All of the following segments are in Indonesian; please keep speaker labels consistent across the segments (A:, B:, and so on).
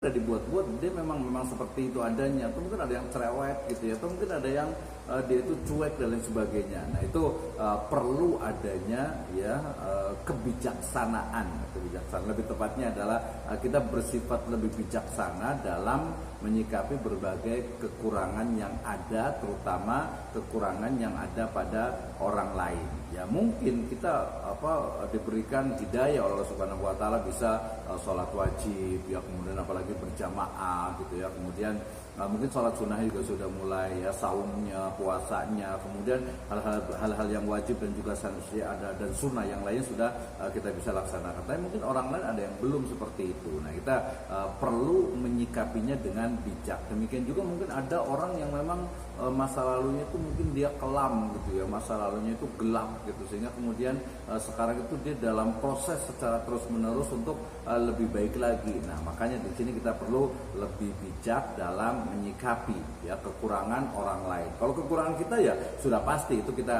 A: udah dibuat-buat, dia memang seperti itu adanya, atau mungkin ada yang cerewet gitu ya, atau mungkin ada yang dia itu cuek dan lain sebagainya. Nah itu perlu adanya ya kebijaksanaan, lebih tepatnya adalah kita bersifat lebih bijaksana dalam menyikapi berbagai kekurangan yang ada, terutama kekurangan yang ada pada orang lain. Ya mungkin kita diberikan hidayah oleh Allah Subhanahu wa taala, bisa sholat wajib ya, kemudian apalagi berjamaah gitu ya, kemudian mungkin sholat sunnah juga sudah mulai ya, saumnya, puasanya, kemudian hal-hal yang wajib dan juga ada dan sunnah yang lain sudah kita bisa laksanakan. Tapi mungkin orang lain ada yang belum seperti itu. Nah kita perlu menyikapinya dengan bijak. Demikian juga mungkin ada orang yang memang masa lalunya itu mungkin dia kelam gitu ya, masa lalunya itu gelap gitu, sehingga kemudian sekarang itu dia dalam proses secara terus menerus untuk lebih baik lagi. Nah makanya di sini kita perlu lebih bijak dalam menyikapi ya kekurangan orang lain. Kalau kekurangan kita ya sudah pasti itu kita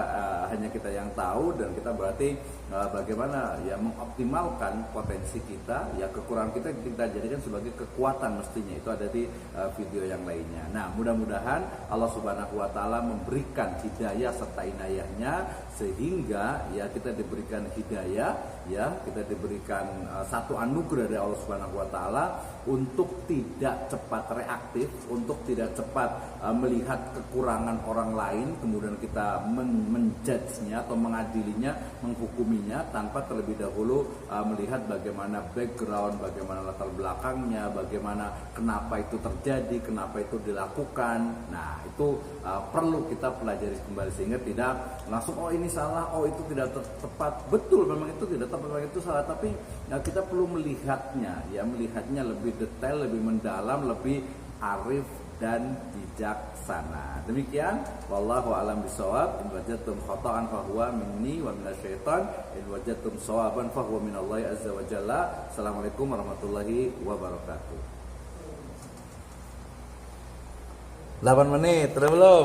A: hanya kita yang tahu, dan kita berarti bagaimana ya mengoptimalkan potensi kita ya, kekurangan kita jadikan sebagai kekuatan mestinya. Itu ada di video yang lainnya. Nah mudah-mudahan Allah Subhanahu wa taala memberikan hidayah serta inayahnya, sehingga ya kita diberikan hidayah ya, kita diberikan satu anugerah dari Allah Subhanahu wa taala untuk tidak cepat reaktif, untuk tidak cepat melihat kekurangan orang lain kemudian kita menjudge-nya atau mengadilinya, menghukuminya tanpa terlebih dahulu melihat bagaimana background, bagaimana latar belakangnya, bagaimana kenapa itu terjadi, kenapa itu dilakukan. Nah itu perlu kita pelajari kembali, sehingga tidak langsung oh ini salah, oh itu tidak tepat. Betul, memang itu tidak tepat, memang itu salah, tapi kita perlu melihatnya lebih detail, lebih mendalam, lebih arif dan bijaksana. Demikian, wallahu a'lam bishawab. In wajadtum khata'an fahuwa minni wa minasyaitan, in wajadtum shawaban fahuwa minallahi azza wa jalla. Assalamualaikum warahmatullahi wabarakatuh. 8 menit, belum?